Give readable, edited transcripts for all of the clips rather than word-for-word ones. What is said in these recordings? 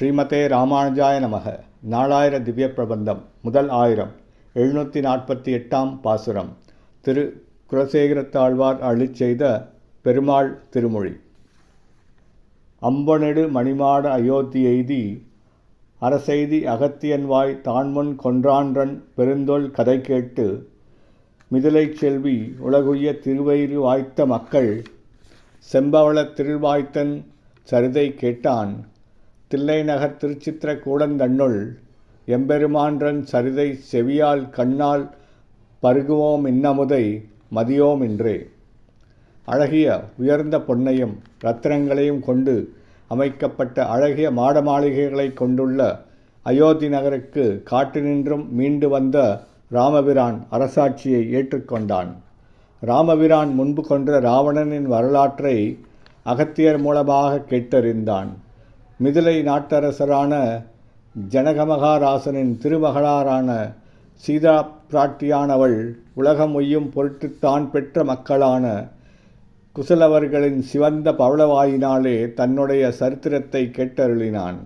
ஸ்ரீமதே ராமானுஜாய நமக. நாலாயிர திவ்ய பிரபந்தம் முதல் ஆயிரம் 748ஆம் பாசுரம். திரு குலசேகரத்தாழ்வார் அருளிச் செய்த பெருமாள் திருமொழி. அம்பொனெடு மணிமாட அயோத்தி எய்தி அரசெய்தி அகத்தியன்வாய் தான்முன் கொன்றான்றன் பெருந்தொல் கதை கேட்டு மிதிலைச் செல்வி உலகுய்ய திருவயிறு வாய்த்த மக்கள் செம்பவளத் திருவாய்த்தன் சரிதை கேட்டான் தில்லைநகர் திருச்சித்திரக்கூடந்தன்னுள் எம்பெருமான்றன் சரிதை செவியால் கண்ணால் பருகுவோம் இன்னமுதை மதியோம் இன்றே. அழகிய உயர்ந்த பொன்னையும் இரத்தினங்களையும் கொண்டு அமைக்கப்பட்ட அழகிய மாட மாளிகைகளை கொண்டுள்ள அயோத்தி நகருக்கு காட்டினின்றும் மீண்டு வந்த ராமபிரான் அரசாட்சியை ஏற்றுக்கொண்டான். ராமபிரான் முன்பு கொன்ற ராவணனின் வரலாற்றை அகத்தியர் மூலமாக கேட்டறிந்தான். மிதிலை நாட்டரசரான ஜனகமகாராசனின் திருமகளாரான சீதா பிராட்டியானவள் உலகம் ஒய்யும் பொருட்டுத்தான் பெற்ற மக்களான குசலவர்களின் சிவந்த பவளவாயினாலே தன்னுடைய சரித்திரத்தை கேட்டருளினான்.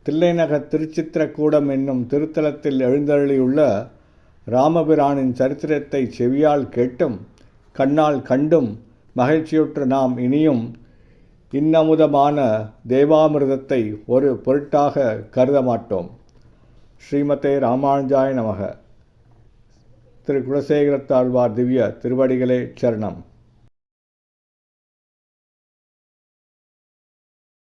தில்லைநகர் திருச்சித்திரக்கூடம் என்னும் திருத்தலத்தில் எழுந்தருளியுள்ள ராமபிரானின் சரித்திரத்தை செவியால் கேட்டும் கண்ணால் கண்டும் மகிழ்ச்சியுற்ற நாம் இனியும் இன்னமுதமான தேவாமிர்தத்தை ஒரு பொருட்டாக கருத மாட்டோம். ஸ்ரீமதே ராமானுஜாய நமக. திரு குலசேகரத்தாழ்வார் திவ்ய திருவடிகளே சரணம்.